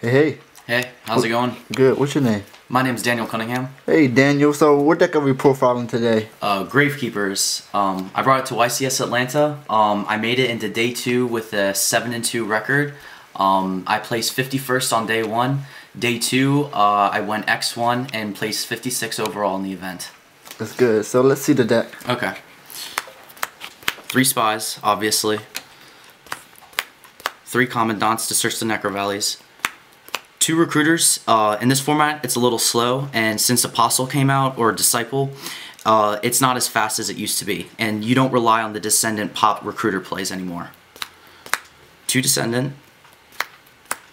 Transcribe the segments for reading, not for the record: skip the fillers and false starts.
Hey, hey. Hey, how's it going? Good. What's your name? My name's Daniel Cunningham. Hey, Daniel. So, what deck are we profiling today? Gravekeepers. I brought it to YCS Atlanta. I made it into day 2 with a 7-2 record. I placed 51st on day 1. Day 2, I went X1 and placed 56 overall in the event. That's good. So, let's see the deck. Okay. 3 spies, obviously. 3 commandants to search the necro valleys. 2 recruiters. In this format, it's a little slow, and since Apostle came out, or Disciple, it's not as fast as it used to be, and you don't rely on the Descendant pop recruiter plays anymore. 2 Descendant,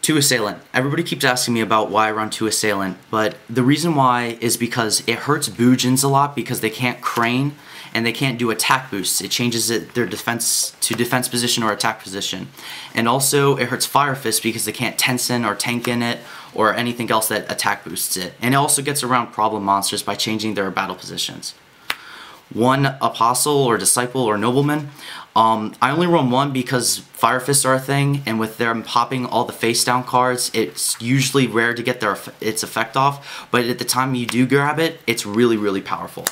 2 Assailant. Everybody keeps asking me about why I run 2 Assailant, but the reason why is because it hurts Boojins a lot because they can't crane, and they can't do attack boosts. It changes their defense to defense position or attack position. And also it hurts Fire Fist because they can't tense in or tank in it or anything else that attack boosts it. And it also gets around problem monsters by changing their battle positions. 1 Apostle or Disciple or Nobleman. I only run 1 because Fire Fists are a thing, and with them popping all the face down cards, it's usually rare to get its effect off, but at the time you do grab it, it's really, really powerful.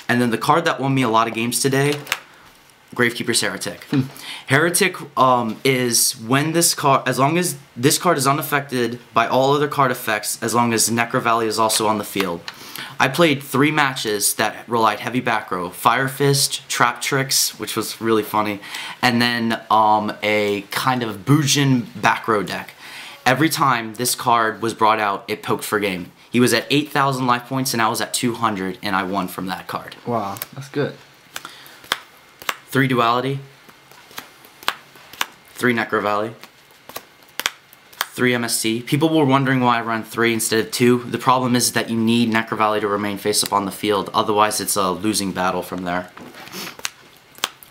And then the card that won me a lot of games today, Gravekeeper's Heretic. Heretic is when this card, as long as this card is unaffected by all other card effects, as long as Necro Valley is also on the field. I played 3 matches that relied heavy back row. Fire Fist, Trap Tricks, which was really funny, and then a kind of Boojin back row deck. Every time this card was brought out, it poked for game. He was at 8,000 life points and I was at 200, and I won from that card. Wow, that's good. 3 Duality, 3 Necro Valley, 3 MST. People were wondering why I run 3 instead of 2. The problem is that you need Necro Valley to remain face up on the field, otherwise it's a losing battle from there.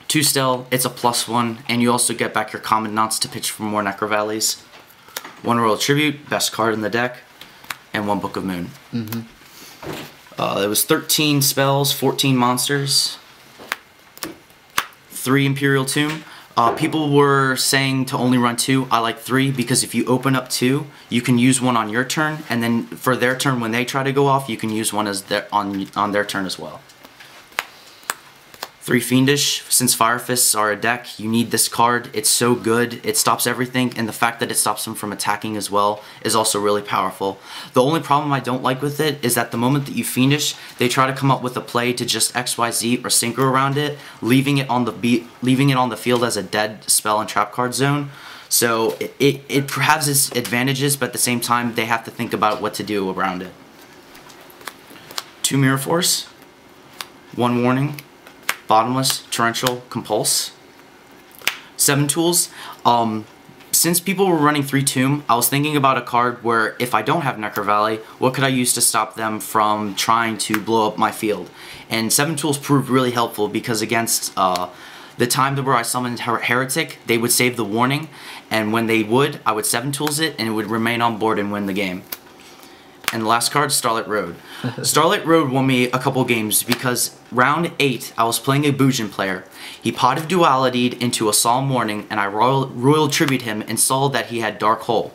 2 Still, it's a +1, and you also get back your Commandants to pitch for more Necro Valleys. 1 Royal Tribute, best card in the deck, and 1 Book of Moon. There was 13 spells, 14 monsters, 3 Imperial Tomb. People were saying to only run 2. I like 3 because if you open up 2, you can use 1 on your turn, and then for their turn when they try to go off, you can use 1 as on their turn as well. 3 Fiendish. Since Fire Fists are a deck, you need this card. It's so good. It stops everything, and the fact that it stops them from attacking as well is also really powerful. The only problem I don't like with it is that the moment that you Fiendish, they try to come up with a play to just XYZ or synchro around it, leaving it on the field as a dead spell and trap card zone. So it has its advantages, but at the same time, they have to think about what to do around it. 2 Mirror Force, 1 Warning, Bottomless, Torrential, Compulse. 7 tools. Since people were running 3 Tomb, I was thinking about a card where if I don't have Necro Valley, what could I use to stop them from trying to blow up my field? And 7 tools proved really helpful because against the time where I summoned Heretic, they would save the warning, and when they would, I would 7 tools it and it would remain on board and win the game. And the last card, Starlight Road. Starlight Road won me a couple games because round 8, I was playing a Boojin player. He Pot of Duality'd into a Solemn Warning, and I Royal Tribute him and saw that he had Dark Hole.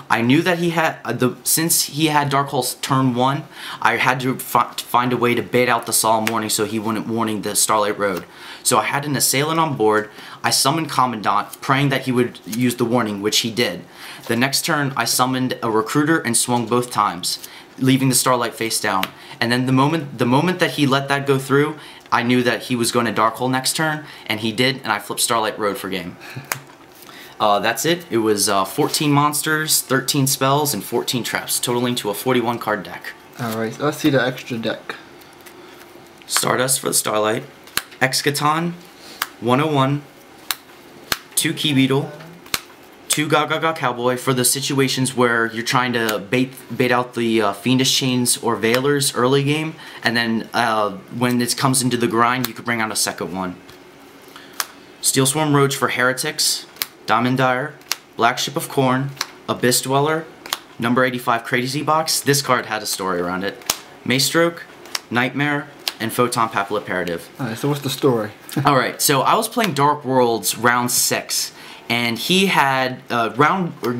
I knew that he had, since he had Dark Hole's turn 1, I had to find a way to bait out the Solemn Warning so he wouldn't warning the Starlight Road. So I had an Assailant on board. I summoned Commandant, praying that he would use the warning, which he did. The next turn, I summoned a Recruiter and swung both times, leaving the Starlight face down. And then the moment that he let that go through, I knew that he was going to Dark Hole next turn, and he did, and I flipped Starlight Road for game. That's it. It was 14 monsters, 13 spells, and 14 traps, totaling to a 41 card deck. Alright, so let's see the extra deck. Stardust for the Starlight, Excaton, 101, 2 Key Beetle, 2 Gaga Cowboy for the situations where you're trying to bait out the Fiendish Chains or Veilers early game, and then when it comes into the grind, you could bring out a second one. Steel Swarm Roach for Heretics, Diamond Dyer, Black Ship of Corn, Abyss Dweller, number 85 Crazy Box. This card had a story around it. Maystroke, Nightmare, and Photon Papilloperative. Alright, so what's the story? Alright, so I was playing Dark Worlds round 6, and he had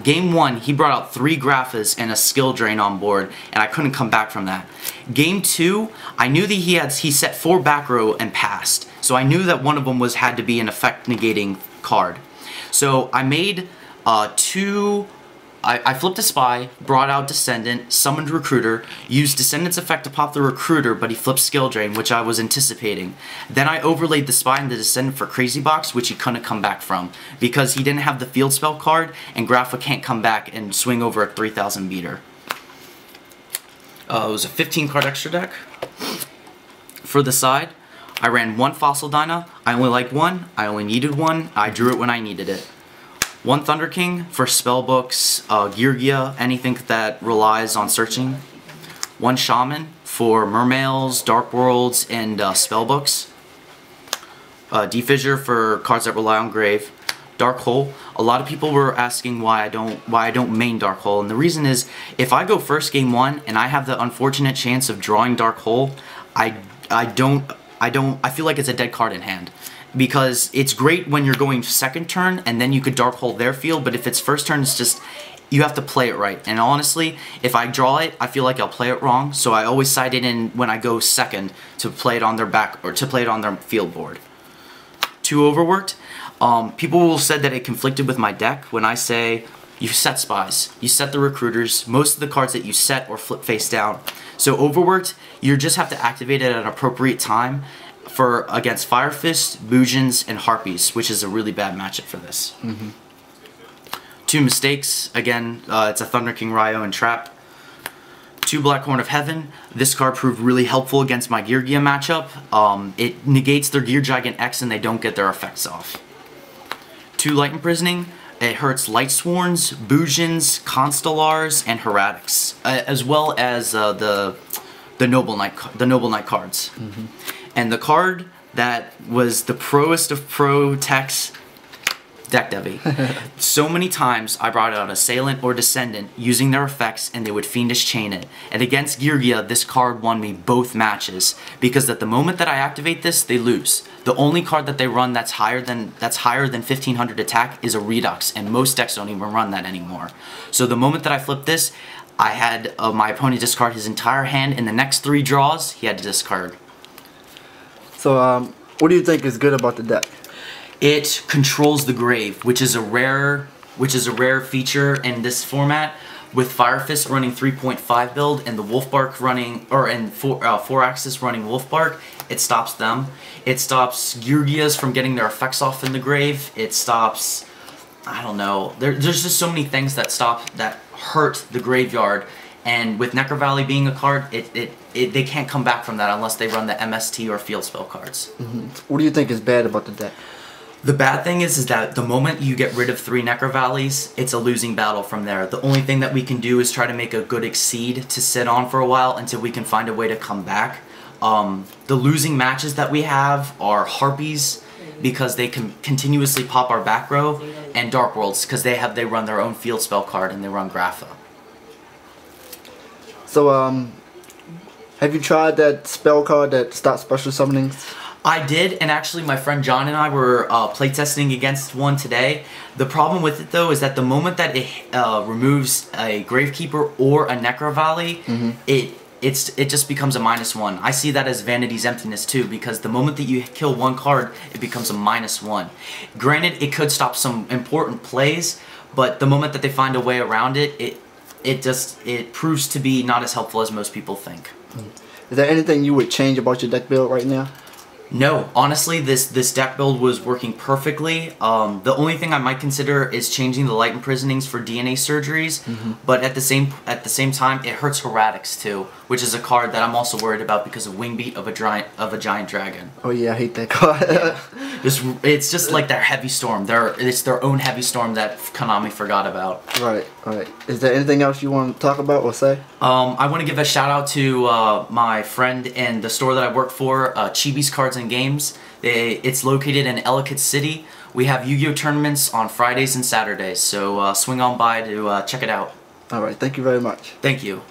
game 1 he brought out 3 Graphas and a skill drain on board, and I couldn't come back from that. Game 2, I knew that he set 4 back row and passed, so I knew that one of them had to be an effect negating card. So I made I flipped a Spy, brought out Descendant, summoned Recruiter, used Descendant's effect to pop the Recruiter, but he flipped Skill Drain, which I was anticipating. Then I overlaid the Spy and the Descendant for Crazy Box, which he couldn't come back from, because he didn't have the Field Spell card, and Grapha can't come back and swing over a 3000 beater. It was a 15 card extra deck. For the side, I ran 1 Fossil Dyna. I only liked 1, I only needed 1, I drew it when I needed it. 1 Thunder King for spellbooks, Yugioh, anything that relies on searching. 1 Shaman for Mermails, Dark Worlds, and spellbooks. Defissure for cards that rely on Grave. Dark Hole. A lot of people were asking why I don't main Dark Hole, and the reason is if I go first game 1 and I have the unfortunate chance of drawing Dark Hole, I feel like it's a dead card in hand. Because it's great when you're going second turn and then you could Dark Hole their field, but if it's first turn, it's just, you have to play it right. And honestly, if I draw it, I feel like I'll play it wrong, so I always side it in when I go second to play it on their back, or to play it on their field board. 2 Overworked. People will said that it conflicted with my deck when I say, you set Spies, you set the Recruiters, most of the cards that you set or flip face down. So Overworked, you just have to activate it at an appropriate time, against Fire Fist, Boojins, and Harpies, which is a really bad matchup for this. 2 Mistakes, again, it's a Thunder King, Ryo, and Trap. 2 Black Horn of Heaven, this card proved really helpful against my Yugioh matchup. It negates their Gear Gigant X and they don't get their effects off. 2 Light Imprisoning, it hurts Lightsworns, Boojins, Constellars, and Heretics, as well as the Noble Knight cards. And the card that was the proest of pro techs, Deck Devi. So many times I brought out Assailant or Descendant using their effects and they would Fiendish Chain it. And against Yugioh, this card won me both matches, because at the moment that I activate this, they lose. The only card that they run that's higher than 1500 attack is a Redux, and most decks don't even run that anymore. So the moment that I flipped this, I had my opponent discard his entire hand. In the next 3 draws, he had to discard. So, what do you think is good about the deck? It controls the Grave, which is a rare feature in this format. With Fire Fist running 3.5 build and the Wolfbark running, and 4-axis running Wolfbark, it stops them. It stops Yugiohs from getting their effects off in the Grave. It stops, I don't know. There's just so many things that hurt the graveyard. And with Necro Valley being a card, they can't come back from that unless they run the MST or Field Spell cards. What do you think is bad about the deck? The bad thing is that the moment you get rid of 3 Necro Valleys, it's a losing battle from there. The only thing that we can do is try to make a good Exceed to sit on for a while until we can find a way to come back. The losing matches that we have are Harpies, because they can continuously pop our back row, and Dark Worlds, because they run their own Field Spell card and they run Grapha. So, have you tried that spell card that stops special summonings? I did, and actually my friend John and I were playtesting against one today. The problem with it though is that the moment that it removes a Gravekeeper or a Necro Valley, it just becomes a -1. I see that as Vanity's Emptiness too, because the moment that you kill one card, it becomes a -1. Granted, it could stop some important plays, but the moment that they find a way around it, it proves to be not as helpful as most people think. Is there anything you would change about your deck build right now? No, honestly, this deck build was working perfectly. The only thing I might consider is changing the Light Imprisonings for DNA surgeries, but at the same time, it hurts Heretics too, which is a card that I'm also worried about because of Wingbeat of a giant dragon. Oh yeah, I hate that card. Yeah. It's just like their Heavy Storm. It's their own Heavy Storm that Konami forgot about. Right, right. Is there anything else you want to talk about or say? I want to give a shout out to my friend and the store that I work for, Chibi's Cards and Games. It's located in Ellicott City. We have Yu-Gi-Oh tournaments on Fridays and Saturdays, so swing on by to check it out. Alright, thank you very much. Thank you.